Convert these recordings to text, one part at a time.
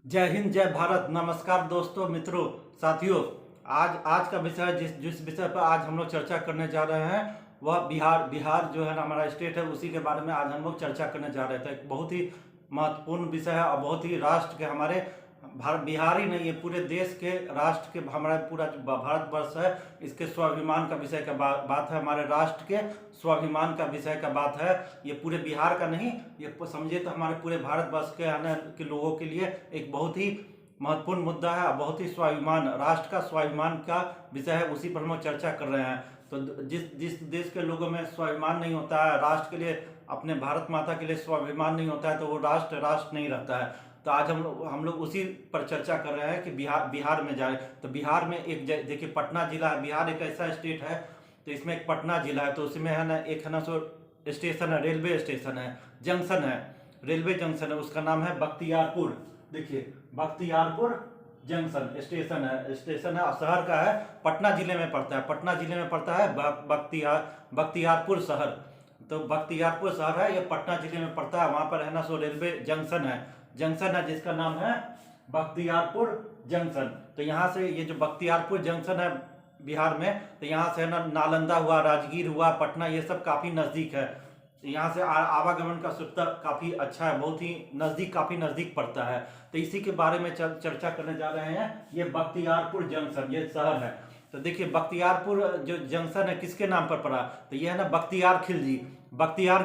जय हिंद, जय भारत। नमस्कार दोस्तों, मित्रों, साथियों। आज का विषय जिस जिस विषय पर आज हम लोग चर्चा करने जा रहे हैं वह बिहार जो है ना, हमारा स्टेट है, उसी के बारे में आज हम लोग चर्चा करने जा रहे थे। एक बहुत ही महत्वपूर्ण विषय है और बहुत ही राष्ट्र के हमारे बिहार ही नहीं, ये पूरे देश के राष्ट्र के हमारा पूरा जो भारतवर्ष है, इसके स्वाभिमान का विषय का बात है। हमारे राष्ट्र के स्वाभिमान का विषय का बात है। ये पूरे बिहार का नहीं, ये समझिए तो हमारे पूरे भारतवर्ष के आने के लोगों के लिए एक बहुत ही महत्वपूर्ण मुद्दा है और बहुत ही स्वाभिमान, राष्ट्र का स्वाभिमान का विषय है। उसी पर हम चर्चा कर रहे हैं। तो जिस जिस देश के लोगों में स्वाभिमान नहीं होता है, राष्ट्र के लिए, अपने भारत माता के लिए स्वाभिमान नहीं होता है, तो वो राष्ट्र राष्ट्र नहीं रहता है। तो आज हम लोग उसी पर चर्चा कर रहे हैं कि बिहार में जाए। तो बिहार में एक देखिए, पटना जिला है। बिहार एक ऐसा स्टेट है, तो इसमें एक पटना जिला है। तो उसमें है ना, एक है ना सो स्टेशन है, रेलवे स्टेशन है, जंक्शन है, रेलवे जंक्शन है। उसका नाम है बख्तियारपुर। देखिए, बख्तियारपुर जंक्शन स्टेशन है, शहर का है, पटना जिले में पड़ता है। पटना जिले में पड़ता है बख्तियारपुर शहर। तो बख्तियारपुर शहर है, ये पटना जिले में पड़ता है। वहां पर है ना सो रेलवे जंक्शन है जिसका नाम है बख्तियारपुर जंक्शन। तो यहाँ से ये जो बख्तियारपुर जंक्शन है बिहार में, तो यहाँ से ना नालंदा हुआ, राजगीर हुआ, पटना, ये सब काफी नजदीक है। तो यहाँ से आवागमन का सुविधा काफी अच्छा है, बहुत ही नजदीक, काफी नजदीक पड़ता है। तो इसी के बारे में चर्चा करने जा रहे हैं। ये बख्तियारपुर जंक्शन, ये शहर है। तो देखिए, बख्तियारपुर जो जंक्शन है किसके नाम पर पड़ा? तो ये है ना बख्तियार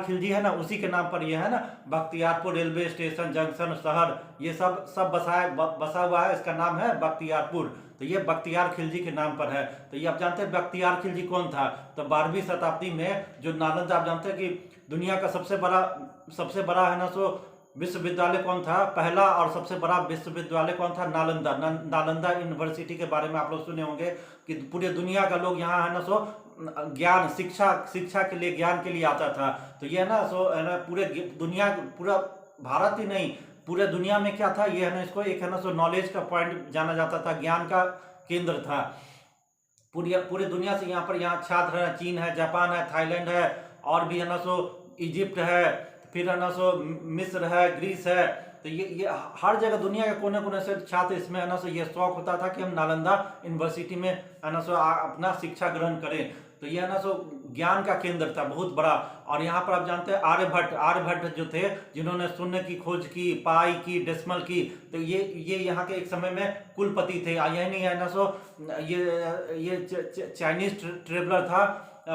खिलजी है ना, उसी के नाम पर ये है ना, बख्तियारपुर रेलवे स्टेशन, जंक्शन, शहर, ये सब बसा हुआ है। इसका नाम है बख्तियारपुर। तो ये बख्तियार खिलजी के नाम पर है। तो ये आप जानते हैं बख्तियार खिलजी कौन था? तो 12वीं शताब्दी में जो नालंदा, आप जानते हैं कि दुनिया का सबसे बड़ा है ना सो विश्वविद्यालय कौन था? पहला और सबसे बड़ा विश्वविद्यालय कौन था? नालंदा यूनिवर्सिटी के बारे में आप लोग सुने होंगे कि पूरे दुनिया का लोग यहाँ है ना सो ज्ञान, शिक्षा के लिए, ज्ञान के लिए आता था। तो ये है ना सो है ना, पूरे दुनिया, पूरा भारत ही नहीं, पूरे दुनिया में क्या था, ये है ना, इसको एक है ना सो नॉलेज का पॉइंट जाना जाता था, ज्ञान का केंद्र था। पूरे दुनिया से यहाँ छात्र है, चीन है, जापान है, थाईलैंड है, और भी है ना सो इजिप्ट है, फिर है ना सो मिस्र है, ग्रीस है। तो ये हर जगह दुनिया के कोने कोने से छात्र इसमें है ना सो, ये शौक होता था कि हम नालंदा यूनिवर्सिटी में है ना सो अपना शिक्षा ग्रहण करें। तो ये है ना सो ज्ञान का केंद्र था, बहुत बड़ा। और यहाँ पर आप जानते हैं आर्यभट्ट जो थे, जिन्होंने शून्य की खोज की, पाई की, डेसिमल की। तो ये यहाँ के एक समय में कुलपति थे। यही नहीं है ना सो, ये चाइनीज ट्रेवलर था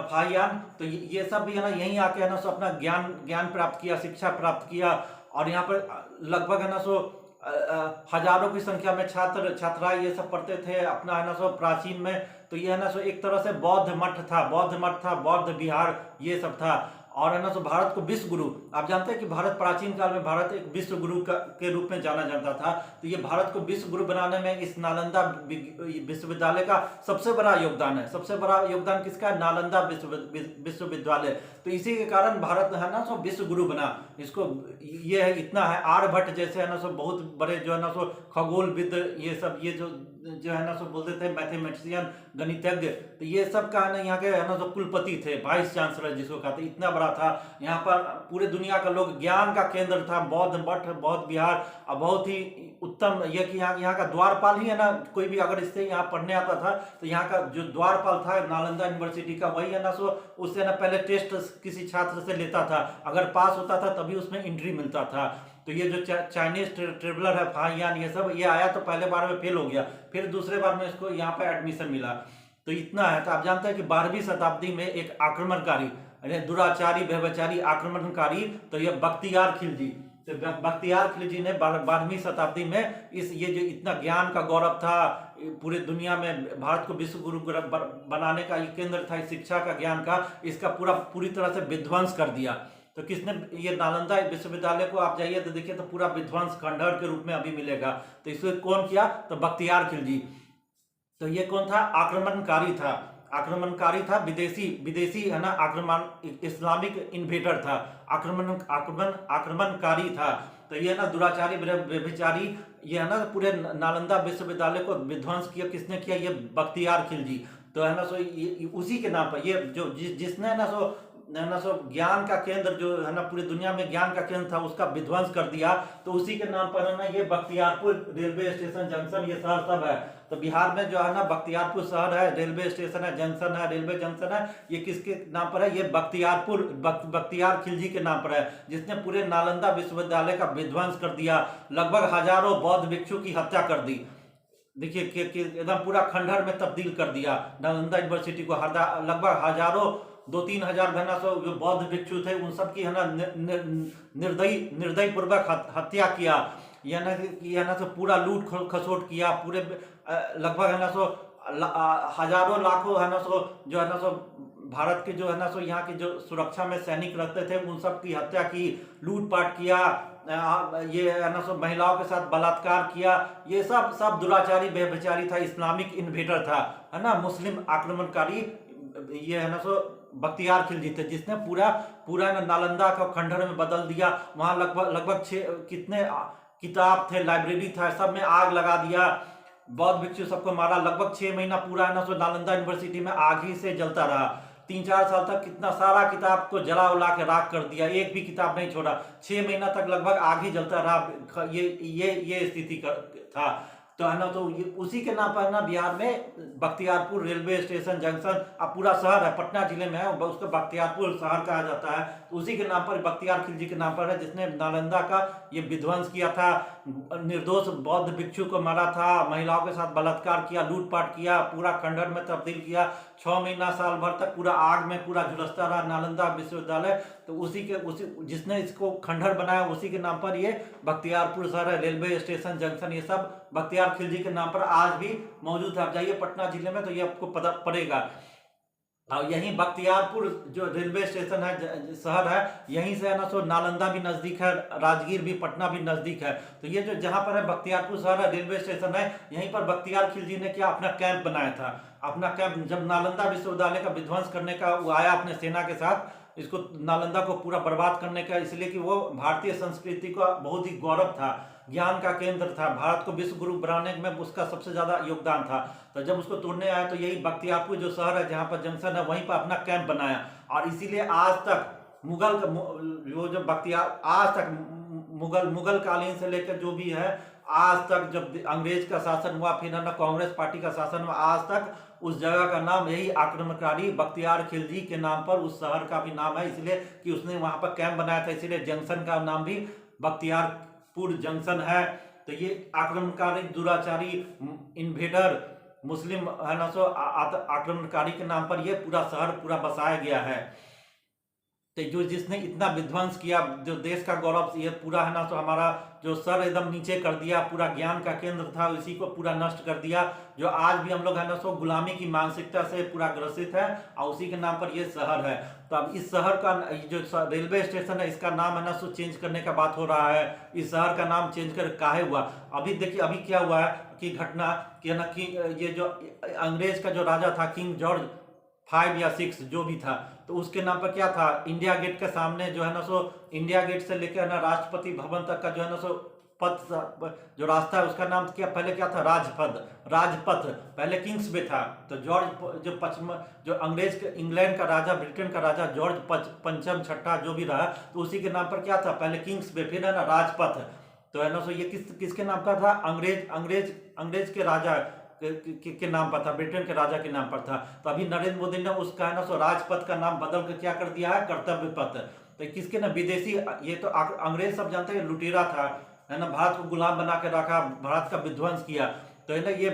फाहियान। तो ये सब भी है ना, यहीं आके है ना सो अपना ज्ञान प्राप्त किया, शिक्षा प्राप्त किया। और यहाँ पर लगभग है ना सो हजारों की संख्या में छात्राएं ये सब पढ़ते थे अपना है ना सो प्राचीन में। तो ये है ना सो एक तरह से बौद्ध मठ था, बौद्ध विहार, ये सब था। और है ना सो भारत को विश्व गुरु, आप जानते हैं कि भारत प्राचीन काल में भारत एक विश्व गुरु के रूप में जाना जाता था। तो ये भारत को विश्व गुरु बनाने में इस नालंदा विश्वविद्यालय का सबसे बड़ा योगदान है। सबसे बड़ा योगदान किसका है? नालंदा विश्वविद्यालय। तो इसी के कारण भारत है ना सो विश्व गुरु बना। इसको ये है, इतना है। आर्यभट्ट जैसे है ना सो बहुत बड़े जो है ना सो खगोलविद, ये सब, ये जो है ना सो बोलते थे मैथमेटिशियन, गणितज्ञ। तो ये सब का है ना, यहाँ के है ना सो कुलपति थे, वाइस चांसलर जिसको कहते, इतना बड़ा था। यहाँ पर पूरे दुनिया का लोग, ज्ञान का केंद्र था, बौद्ध मठ, बौद्ध विहार। और बहुत ही उत्तम ये कि यहाँ का द्वारपाल ही है ना, कोई भी अगर इससे यहाँ पढ़ने आता था तो यहाँ का जो द्वारपाल था नालंदा यूनिवर्सिटी का, वही है ना सो उससे ना पहले टेस्ट किसी छात्र से लेता था। अगर पास होता था तभी उसमें एंट्री मिलता था। तो ये जो चाइनीज ट्रेवलर है फाहियान, ये सब, ये आया तो पहले बार में फेल हो गया, फिर दूसरे बार में इसको यहाँ पे एडमिशन मिला। तो इतना है। तो आप जानते हैं कि 12वीं शताब्दी में एक आक्रमणकारी, दुराचारी, व्यभिचारी, आक्रमणकारी, तो ये बख्तियार खिलजी, तो बख्तियार खिलजी ने 12वीं शताब्दी में ये जो इतना ज्ञान का गौरव था, पूरे दुनिया में भारत को विश्व गुरु बनाने का ये केंद्र था, शिक्षा का, ज्ञान का, इसका पूरी तरह से विध्वंस कर दिया। तो किसने? ये नालंदा विश्वविद्यालय को आप जाइए तो देखिए, तो पूरा विध्वंस खंडहर के रूप में अभी मिलेगा। तो इसको कौन किया? तो बख्तियार खिलजी। तो ये कौन था? आक्रमणकारी था, विदेशी है ना, इस्लामिक इन्वेडर था, आक्रमणकारी था। तो ये ना दुराचारी, व्यभिचारी, ये है ना पूरे नालंदा विश्वविद्यालय को विध्वंस किया। किसने किया? ये बख्तियार खिलजी। तो है ना सो उसी के नाम पर ये जो जिसने ना सो है ना सो ज्ञान का केंद्र जो है ना पूरी दुनिया में ज्ञान का केंद्र था उसका विध्वंस कर दिया। तो उसी के नाम पर है ना ये बख्तियारपुर रेलवे स्टेशन, जंक्शन, ये शहर सब है। तो बिहार में जो है ना बख्तियारपुर शहर है, रेलवे स्टेशन है, जंक्शन है, रेलवे जंक्शन है, ये किसके नाम पर है? ये बख्तियार खिलजी के नाम पर है, जिसने पूरे नालंदा विश्वविद्यालय का विध्वंस कर दिया, लगभग हजारों बौद्ध भिक्षु की हत्या कर दी। देखिए कि एकदम पूरा खंडहर में तब्दील कर दिया नालंदा यूनिवर्सिटी को। लगभग हजारों 2-3 हजार है ना सो जो बौद्ध भिक्षु थे उन सब की है ना निर्दयी पूर्वक हत्या किया। यह ना सो पूरा लूट खसोट किया। पूरे लगभग है ना सो हजारों लाखों है ना सो जो है ना सो भारत के जो है ना सो यहाँ के जो सुरक्षा में सैनिक रहते थे उन सब की हत्या की, लूटपाट किया। ये है ना सो महिलाओं के साथ बलात्कार किया। ये सब दुराचारी व्यभिचारी था, इस्लामिक इन्वेडर था, है ना, मुस्लिम आक्रमणकारी। ये है ना सो बख्तियार खिलजी थे, जिसने पूरा नालंदा का खंडहर में बदल दिया। वहां लगभग कितने किताब थे, लाइब्रेरी था, सब में आग लगा दिया, बौद्ध भिक्षु सबको मारा। लगभग 6 महीना पूरा है ना सो नालंदा यूनिवर्सिटी में आग ही से जलता रहा। 3-4 साल तक कितना सारा किताब को जला उला के राख कर दिया, एक भी किताब नहीं छोड़ा। 6 महीना तक लगभग आग ही जलता रहा। ये स्थिति था। तो है ना, तो उसी के नाम पर ना बिहार में बख्तियारपुर रेलवे स्टेशन, जंक्शन, अब पूरा शहर है, पटना जिले में है, उसको बख्तियारपुर शहर कहा जाता है। तो उसी के नाम पर बख्तियार खिलजी के नाम पर है, जिसने नालंदा का ये विध्वंस किया था, निर्दोष बौद्ध भिक्षु को मारा था, महिलाओं के साथ बलात्कार किया, लूटपाट किया, पूरा खंडहर में तब्दील किया। 6 महीना साल भर तक पूरा आग में पूरा झुलसता रहा नालंदा विश्वविद्यालय। तो उसी जिसने इसको खंडहर बनाया उसी के नाम पर ये बख्तियारपुर शहर है, रेलवे स्टेशन, जंक्शन, ये सब बख्तियार खिलजी के नाम पर आज भी मौजूद है। आप जाइए पटना जिले में तो ये आपको पता पड़ेगा। और यहीं बख्तियारपुर जो रेलवे स्टेशन है, शहर है, यहीं से है ना सो नालंदा भी नजदीक है, राजगीर भी, पटना भी नजदीक है। तो ये जो जहां पर है बख्तियारपुर शहर है, रेलवे स्टेशन है, यहीं पर बख्तियार खिलजी ने क्या अपना कैंप बनाया था। अपना कैंप जब नालंदा विश्वविद्यालय का विध्वंस करने का वो आया अपने सेना के साथ, इसको नालंदा को पूरा बर्बाद करने का, इसलिए कि वो भारतीय संस्कृति का बहुत ही गौरव था, ज्ञान का केंद्र था, भारत को विश्व गुरु बनाने में उसका सबसे ज्यादा योगदान था। तो जब उसको तोड़ने आया तो यही बख्तियारपुर जो शहर है जहाँ पर जंक्शन है, वहीं पर अपना कैंप बनाया। और इसीलिए आज तक मुगल कालीन से लेकर जो भी है आज तक, जब अंग्रेज का शासन हुआ, फिर ना कांग्रेस पार्टी का शासन हुआ, आज तक उस जगह का नाम यही आक्रमणकारी बख्तियार खिलजी के नाम पर उस शहर का भी नाम है, इसलिए कि उसने वहां पर कैंप बनाया था, इसलिए जंक्शन का नाम भी बख्तियारपुर जंक्शन है। तो ये आक्रमणकारी, दुराचारी, इन्वेडर, मुस्लिम है ना सो आक्रमणकारी के नाम पर ये पूरा शहर पूरा बसाया गया है। तो जो जिसने इतना विध्वंस किया, जो देश का गौरव, ये पूरा है ना तो हमारा जो सर एकदम नीचे कर दिया, पूरा ज्ञान का केंद्र था, इसी को पूरा नष्ट कर दिया। जो आज भी हम लोग है ना सो गुलामी की मानसिकता से पूरा ग्रसित है, और उसी के नाम पर ये शहर है। तो अब इस शहर का जो रेलवे स्टेशन है, इसका नाम है ना सो चेंज करने का बात हो रहा है। इस शहर का नाम चेंज कर काहे हुआ? अभी देखिए अभी क्या हुआ है कि घटना कि है ना कि ये जो अंग्रेज का जो राजा था, किंग जॉर्ज 5 या 6 जो भी था, तो उसके नाम पर क्या था, इंडिया गेट के सामने जो है ना सो, इंडिया गेट से लेकर ना राष्ट्रपति भवन तक का जो है ना सो पथ, जो रास्ता है उसका नाम क्या, पहले क्या था, राजपथ, पहले किंग्स वे था। तो जॉर्ज जो अंग्रेज के, इंग्लैंड का राजा, ब्रिटेन का राजा जॉर्ज पंचम छठा जो भी रहा, तो उसी के नाम पर क्या था, पहले किंग्स वे, फिर है ना राजपथ। तो है ना सो ये किसके नाम पर था, अंग्रेज के राजा के नाम पर था, ब्रिटेन के राजा के नाम पर था। तो अभी नरेंद्र मोदी ने उसका है ना सो राजपथ का नाम बदल कर क्या कर दिया है, कर्तव्य पथ। तो किसके ना, विदेशी, ये तो अंग्रेज सब जानते हैं लुटेरा था, है ना, भारत को गुलाम बना के रखा, भारत का विध्वंस किया। तो है ना ये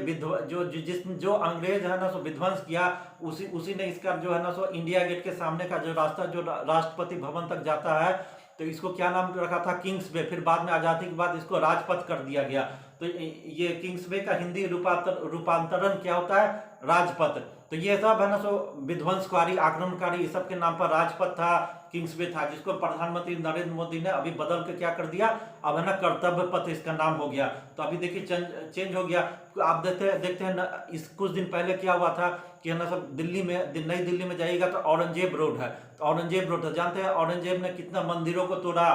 जो अंग्रेज है ना सो विध्वंस किया, उसी ने इसका जो है ना सो इंडिया गेट के सामने का जो रास्ता जो राष्ट्रपति भवन तक जाता है, तो इसको क्या नाम रखा था, किंग्स वे। फिर बाद में आजादी के बाद इसको राजपथ कर दिया गया। तो ये किंग्स वे का हिंदी रूपांतरण क्या होता है, राजपथ। तो ये सब है ना सो विध्वंसकारी, आक्रमणकारी, इस सब के नाम पर राजपथ था, किंग्स वे था, जिसको प्रधानमंत्री नरेंद्र मोदी ने अभी बदल के क्या कर दिया, अब है ना कर्तव्य पथ इसका नाम हो गया। तो अभी देखिए चेंज हो गया। आप देखते हैं ना, इस कुछ दिन पहले क्या हुआ था कि है ना सब दिल्ली में, नई दिल्ली में जाइएगा तो औरंगजेब रोड है, तो औरंगजेब रोड जानते हैं, औरंगजेब ने कितना मंदिरों को तोड़ा,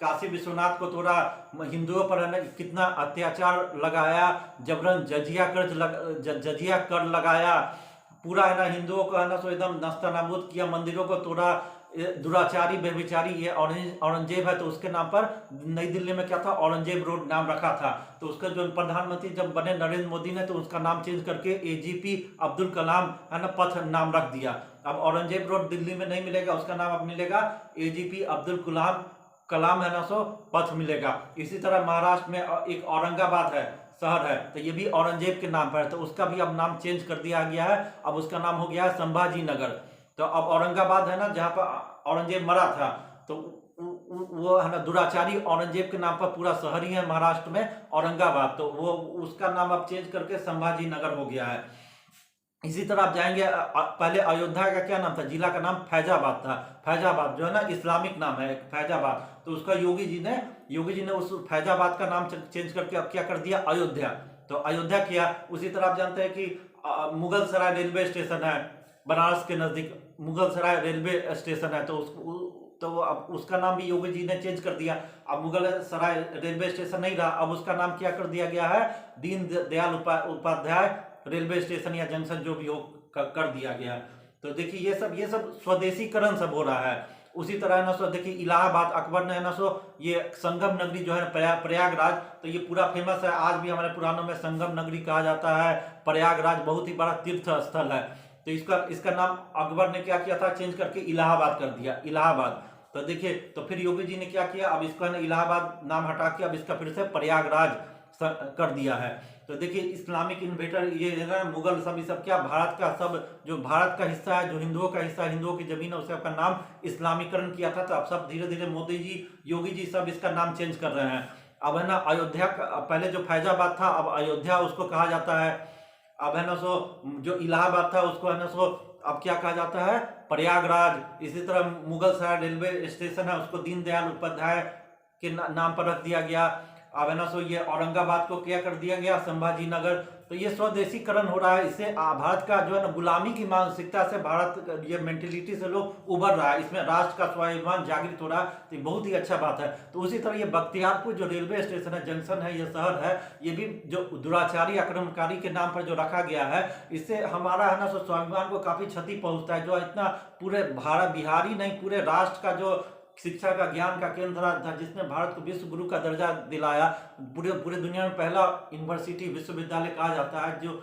काशी विश्वनाथ को तोड़ा, हिंदुओं पर है ना कितना अत्याचार लगाया, जबरन जजिया कर लगाया, पूरा है ना हिंदुओं को है ना सो एकदम नस्तानाबूद किया, मंदिरों को तोड़ा, दुराचारी व्यभिचारी ये औरंगजेब है, तो उसके नाम पर नई दिल्ली में क्या था, औरंगजेब रोड नाम रखा था। तो उसका जो प्रधानमंत्री जब बने नरेंद्र मोदी ने, तो उसका नाम चेंज करके एजीपी अब्दुल कलाम है ना पथ नाम रख दिया। अब औरंगजेब रोड दिल्ली में नहीं मिलेगा, उसका नाम अब मिलेगा एजीपी अब्दुल कलाम है ना सो पथ मिलेगा। इसी तरह महाराष्ट्र में एक औरंगाबाद है, शहर है, तो ये भी औरंगजेब के नाम पर है, तो उसका भी अब नाम चेंज कर दिया गया है। अब उसका नाम हो गया है संभाजी नगर। तो अब औरंगाबाद है ना, जहाँ पर औरंगजेब मरा था, तो वो है ना दुराचारी औरंगजेब के नाम पर पूरा शहर ही है महाराष्ट्र में, औरंगाबाद, तो वो उसका नाम अब चेंज करके संभाजी नगर हो गया है। इसी तरह आप जाएंगे, पहले अयोध्या का क्या नाम था, जिला का नाम फैजाबाद था। फैजाबाद जो है ना इस्लामिक नाम है फैजाबाद, तो उसका योगी जी ने उस फैजाबाद का नाम चेंज करके अब क्या कर दिया, अयोध्या। तो अयोध्या किया। उसी तरह आप जानते हैं कि मुगल सराय रेलवे स्टेशन है बनारस के नजदीक, मुगल सराय रेलवे स्टेशन है, तो अब उसका नाम भी योगी जी ने चेंज कर दिया। अब मुगल सराय रेलवे स्टेशन नहीं रहा, अब उसका नाम क्या कर दिया गया है, दीन दयाल उपाध्याय रेलवे स्टेशन या जंक्शन जो भी हो कर दिया गया। तो देखिए ये सब स्वदेशीकरण सब हो रहा है। उसी तरह है ना सो देखिए इलाहाबाद, अकबर ने है ना सो ये संगम नगरी जो है प्रयागराज, तो ये पूरा फेमस है, आज भी हमारे पुराणों में संगम नगरी कहा जाता है। प्रयागराज बहुत ही बड़ा तीर्थ स्थल है, तो इसका नाम अकबर ने क्या किया था, चेंज करके इलाहाबाद कर दिया, इलाहाबाद। तो देखिए, तो फिर योगी जी ने क्या किया, अब इसका इलाहाबाद नाम हटा के अब इसका फिर से प्रयागराज कर दिया है। तो देखिए इस्लामिक इन्वेटर ये है ना, मुगल सब क्या भारत का सब जो भारत का हिस्सा है, जो हिंदुओं का हिस्सा है, हिंदुओं की जमीन है, उसका का नाम इस्लामीकरण किया था। तो अब सब धीरे धीरे मोदी जी, योगी जी सब इसका नाम चेंज कर रहे हैं। अब है ना अयोध्या पहले जो फैजाबाद था, अब अयोध्या उसको कहा जाता है। अब है ना सो जो इलाहाबाद था उसको है ना सो अब क्या कहा जाता है, प्रयागराज। इसी तरह मुगल सराय रेलवे स्टेशन है, उसको दीनदयाल उपाध्याय के नाम पर रख दिया गया। अब है ना सो ये औरंगाबाद को क्या कर दिया गया, संभाजी नगर। तो ये स्वदेशीकरण हो रहा है। इससे भारत का जो है ना गुलामी की मानसिकता से भारत ये मेंटेलिटी से लोग उभर रहा है, इसमें राष्ट्र का स्वाभिमान जागृत हो रहा है। तो ये बहुत ही अच्छा बात है। तो उसी तरह ये बख्तियारपुर जो रेलवे स्टेशन है, जंक्शन है, ये शहर है, ये भी जो दुराचारी आक्रमणकारी के नाम पर जो रखा गया है, इससे हमारा है ना सो स्वाभिमान को काफी क्षति पहुंचता है। जो इतना पूरे भारत बिहारी नहीं, पूरे राष्ट्र का जो शिक्षा का ज्ञान का केंद्र था, जिसने भारत को विश्व गुरु का दर्जा दिलाया, पूरे दुनिया में पहला यूनिवर्सिटी विश्वविद्यालय कहा जाता है, जो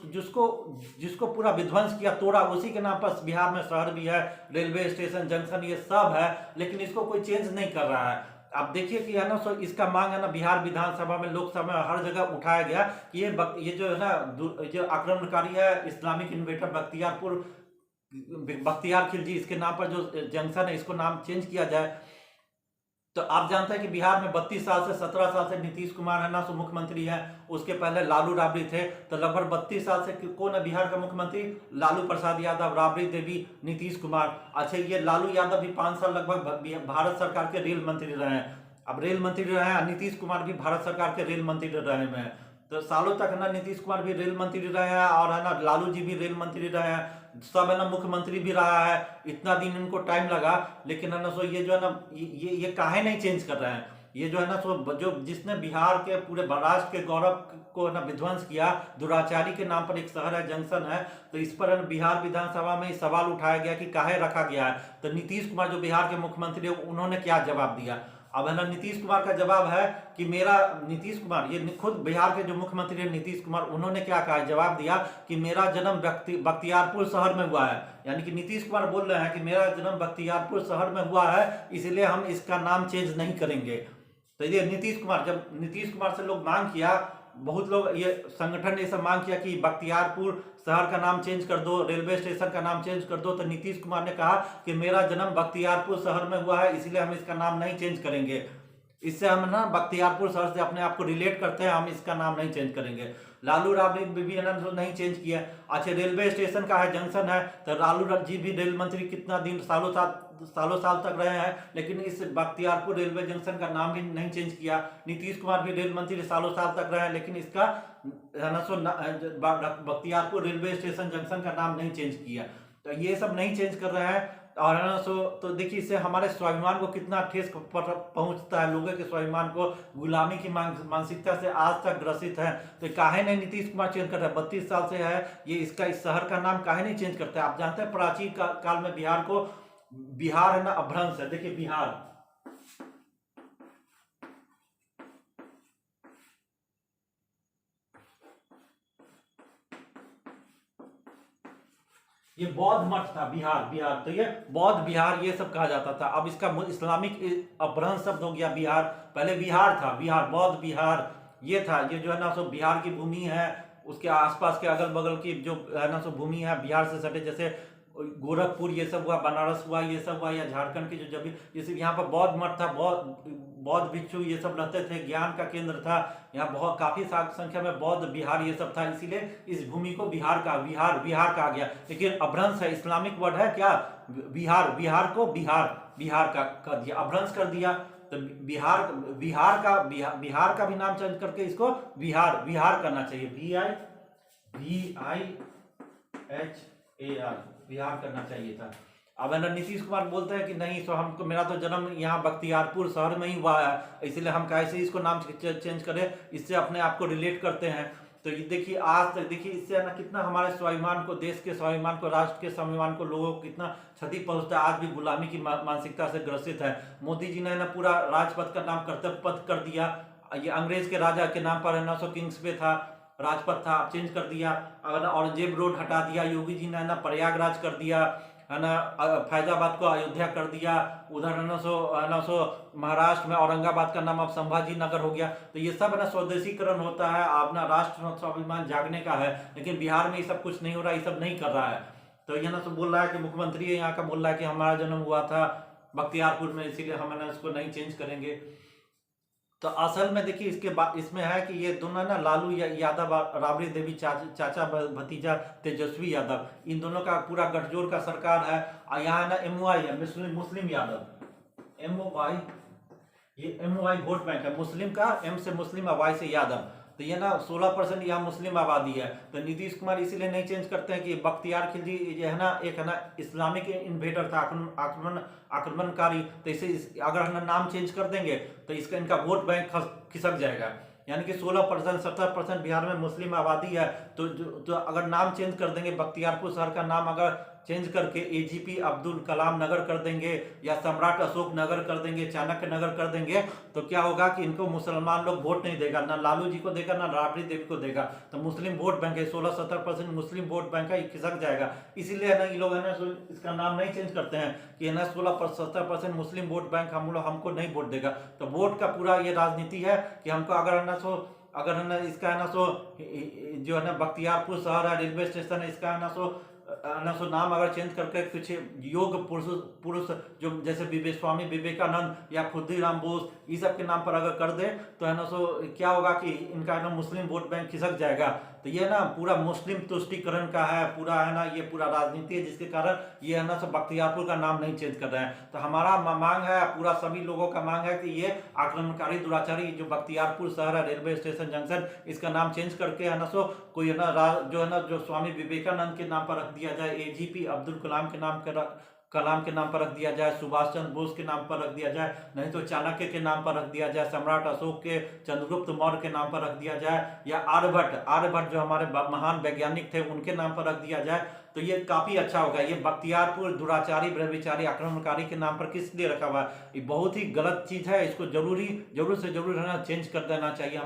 जिसको पूरा विध्वंस किया, तोड़ा, उसी के नाम पर बिहार में शहर भी है, रेलवे स्टेशन, जंक्शन, ये सब है, लेकिन इसको कोई चेंज नहीं कर रहा है। आप देखिए कि है ना सो इसका मांग है ना बिहार विधानसभा में, लोकसभा में, हर जगह उठाया गया कि ये जो है ना जो आक्रमणकारी है इस्लामिक इन्वेटर बख्तियार खिलजी, इसके नाम पर जो जंक्शन है इसको नाम चेंज किया जाए। तो आप जानते हैं कि बिहार में 32 साल से 17 साल से नीतीश कुमार है ना सो मुख्यमंत्री है। उसके पहले लालू राबड़ी थे। तो लगभग 32 साल से कौन है बिहार का मुख्यमंत्री, लालू प्रसाद यादव, राबड़ी देवी, नीतीश कुमार। अच्छा, ये लालू यादव भी 5 साल लगभग भारत सरकार के रेल मंत्री रहे हैं। अब रेल मंत्री रहे हैं, नीतीश कुमार भी भारत सरकार के रेल मंत्री रहे हैं। तो सालों तक है ना नीतीश कुमार भी रेल मंत्री रहे हैं, और है ना लालू जी भी रेल मंत्री रहे हैं, सब है ना मुख्यमंत्री भी रहा है। इतना दिन इनको टाइम लगा, लेकिन है ना सो ये जो है ना ये काहे नहीं चेंज कर रहे हैं। ये जो है ना सो जो जिसने बिहार के पूरे राष्ट्र के गौरव को ना विध्वंस किया, दुराचारी के नाम पर एक शहर है, जंक्शन है, तो इस पर बिहार विधानसभा में सवाल उठाया गया कि काहे रखा गया है। तो नीतीश कुमार जो बिहार के मुख्यमंत्री है, उन्होंने क्या जवाब दिया। अब है ना नीतीश कुमार का जवाब है कि नीतीश कुमार, ये खुद बिहार के जो मुख्यमंत्री है नीतीश कुमार, उन्होंने क्या कहा, जवाब दिया कि मेरा जन्म बख्तियारपुर शहर में हुआ है। यानी कि नीतीश कुमार बोल रहे हैं कि मेरा जन्म बख्तियारपुर शहर में हुआ है, इसलिए हम इसका नाम चेंज नहीं करेंगे। तो ये नीतीश कुमार से लोग मांग किया, बहुत लोग ये संगठन ने सब मांग किया कि बख्तियारपुर शहर का नाम चेंज कर दो, रेलवे स्टेशन का नाम चेंज कर दो। तो नीतीश कुमार ने कहा कि मेरा जन्म बख्तियारपुर शहर में हुआ है, इसलिए हम इसका नाम नहीं चेंज करेंगे। इससे हम ना बख्तियारपुर शहर से अपने आप को रिलेट करते हैं, हम इसका नाम नहीं चेंज करेंगे। लालू राबड़ी भी नहीं चेंज किया। अच्छा, रेलवे स्टेशन का है, जंक्शन है, तो लालू जी भी रेल मंत्री कितना दिन सालों साल तक रहे हैं, लेकिन इस बख्तियारपुर रेलवे जंक्शन का नाम भी नहीं चेंज किया। नीतीश कुमार भी रेल मंत्री सालों साल तक रहे हैं, लेकिन इसका बख्तियारपुर रेलवे स्टेशन जंक्शन का नाम नहीं चेंज किया। तो ये सब नहीं चेंज कर रहे हैं। और है ना सो तो देखिए इससे हमारे स्वाभिमान को कितना ठेस पहुंचता है, लोगों के स्वाभिमान को गुलामी की मानसिकता से आज तक ग्रसित है। तो काहे नहीं नीतीश कुमार चेंज कर रहा है, 32 साल से है ये, इस शहर का नाम काहे नहीं चेंज करता है। आप जानते हैं प्राचीन काल में बिहार को बिहार है ना अभ्रंश है, देखिए बिहार, ये बौद्ध मठ था, बिहार बिहार, तो ये बौद्ध बिहार ये सब कहा जाता था। अब इसका इस्लामिक अपभ्रंश शब्द हो गया बिहार। पहले बिहार था, बिहार बौद्ध बिहार ये था। ये जो है ना सो बिहार की भूमि है, उसके आसपास के अगल बगल की जो है ना सो भूमि है बिहार से सटे, जैसे गोरखपुर ये सब हुआ, बनारस हुआ ये सब हुआ, या झारखंड की जो जब जैसे यहाँ पर बौद्ध मठ था, बौद्ध भिक्षु ये सब रहते थे, ज्ञान का केंद्र था यहाँ, बहुत काफी संख्या में बौद्ध बिहार ये सब था, इसीलिए इस भूमि को बिहार कहा गया। लेकिन अभ्रंश है, इस्लामिक वर्ड है क्या, बिहार को बिहार का कर दिया, अभ्रंश कर दिया। तो बिहार का भी नाम चेंज करके इसको बिहार करना चाहिए, VIHAR, बिहार करना चाहिए था। अब है ना नीतीश कुमार बोलते हैं कि नहीं, सो हमको, मेरा तो जन्म यहाँ बख्तियारपुर शहर में ही हुआ है, इसलिए हम कैसे इसको नाम चेंज करें, इससे अपने आप को रिलेट करते हैं। तो ये देखिए आज तक देखिए इससे है ना कितना हमारे स्वाभिमान को, देश के स्वाभिमान को, राष्ट्र के स्वाभिमान को, लोगों को कितना क्षति पहुंचता है। आज भी गुलामी की मानसिकता से ग्रसित है। मोदी जी ने ना पूरा राजपथ का नाम कर्तव्य पथ कर दिया। ये अंग्रेज के राजा के नाम पर है ना सो किंग्स पे था, राजपथ था, अब चेंज कर दिया। अगर औरंगजेब रोड हटा दिया, योगी जी ने है ना प्रयागराज कर दिया, है ना फैजाबाद को अयोध्या कर दिया, उधर है ना सो महाराष्ट्र में औरंगाबाद का नाम अब संभाजी नगर हो गया। तो ये सब है ना स्वदेशीकरण होता है, अपना राष्ट्र स्वाभिमान जागने का है। लेकिन बिहार में ये सब कुछ नहीं हो रहा, ये सब नहीं कर रहा है। तो ये ना तो बोल रहा है कि मुख्यमंत्री यहाँ का बोल रहा है कि हमारा जन्म हुआ था बख्तियारपुर में, इसीलिए हम है ना इसको नहीं चेंज करेंगे। तो असल में देखिए इसके बाद इसमें है कि ये दोनों ना लालू यादव और राबड़ी देवी चाचा भतीजा तेजस्वी यादव, इन दोनों का पूरा गठजोड़ का सरकार है। और यहाँ ना MOI है, मुस्लिम यादव, MOI, ये MOI वोट बैंक है, मुस्लिम का M से मुस्लिम और Y से यादव। तो ये ना 16% यहाँ मुस्लिम आबादी है। तो नीतीश कुमार इसीलिए नहीं चेंज करते हैं कि बख्तियार खिलजी ये है ना एक है ना इस्लामिक इन्वेडर था, आक्रमणकारी। तो इसे अगर हम नाम चेंज कर देंगे तो इसका इनका वोट बैंक खिसक जाएगा। यानी कि 16% 17% बिहार में मुस्लिम आबादी है। तो अगर नाम चेंज कर देंगे, बख्तियारपुर शहर का नाम अगर चेंज करके AGP अब्दुल कलाम नगर कर देंगे, या सम्राट अशोक नगर कर देंगे, चाणक्य नगर कर देंगे, तो क्या होगा कि इनको मुसलमान लोग वोट नहीं देगा, ना लालू जी को देगा, ना राबड़ी देवी को देगा। तो मुस्लिम वोट बैंक है, 16-17% मुस्लिम वोट बैंक है, खिसक जाएगा। इसीलिए है ना ये लोग है ना इसका नाम नहीं चेंज करते हैं कि है ना 16-17% मुस्लिम वोट बैंक हमको नहीं वोट देगा। तो वोट का पूरा ये राजनीति है कि हमको अगर है ना इसका है ना जो है ना बख्तियारपुर शहर है, रेलवे स्टेशन है, इसका है ना नाम अगर चेंज करके कुछ योग पुरुष जो जैसे स्वामी विवेकानंद या खुदीराम बोस, ये सब के नाम पर अगर कर दे तो है ना क्या होगा कि इनका है ना मुस्लिम वोट बैंक खिसक जाएगा। तो ये ना पूरा मुस्लिम तुष्टीकरण का है, पूरा है ना ये पूरा राजनीति है, जिसके कारण ये है ना बख्तियारपुर का नाम नहीं चेंज कर रहे हैं। तो हमारा मांग है, पूरा सभी लोगों का मांग है कि ये आक्रमणकारी दुराचारी जो बख्तियारपुर शहर है, रेलवे स्टेशन जंक्शन, इसका नाम चेंज करके है ना कोई है ना जो स्वामी विवेकानंद के नाम पर रख दिया जाए, AGP अब्दुल कलाम के नाम पर रख दिया जाए, सुभाष चंद्र बोस के नाम पर रख दिया जाए, नहीं तो चाणक्य के नाम पर रख दिया जाए, सम्राट अशोक के, चंद्रगुप्त मौर्य के नाम पर रख दिया जाए, या आर्यभट्ट जो हमारे महान वैज्ञानिक थे उनके नाम पर रख दिया जाए। तो ये काफी अच्छा होगा। ये बख्तियारपुर दुराचारी ब्रह्मचारी आक्रमणकारी के नाम पर किस लिए रखा हुआ है, ये बहुत ही गलत चीज है। इसको जरूर से जरूर है ना चेंज कर देना चाहिए।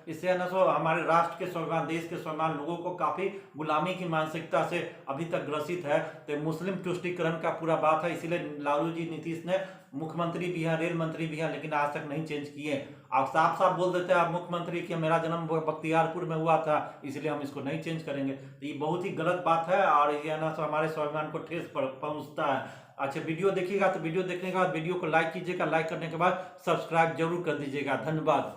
इससे है ना हमारे राष्ट्र के स्वाभिमान, देश के स्वाभिमान, लोगों को काफी गुलामी की मानसिकता से अभी तक ग्रसित है। तो मुस्लिम तुष्टीकरण का पूरा बात है, इसीलिए लालू जी नीतीश ने मुख्यमंत्री भी हैं, रेल मंत्री भी हैं, लेकिन आज तक नहीं चेंज किए। आप साफ साफ बोल देते हैं आप मुख्यमंत्री कि मेरा जन्म बख्तियारपुर में हुआ था, इसलिए हम इसको नहीं चेंज करेंगे। तो ये बहुत ही गलत बात है और ये ना हमारे स्वाभिमान को ठेस पहुंचता है। अच्छा, वीडियो देखिएगा तो वीडियो देखने के बाद वीडियो को लाइक कीजिएगा, लाइक करने के बाद सब्सक्राइब जरूर कर दीजिएगा। धन्यवाद।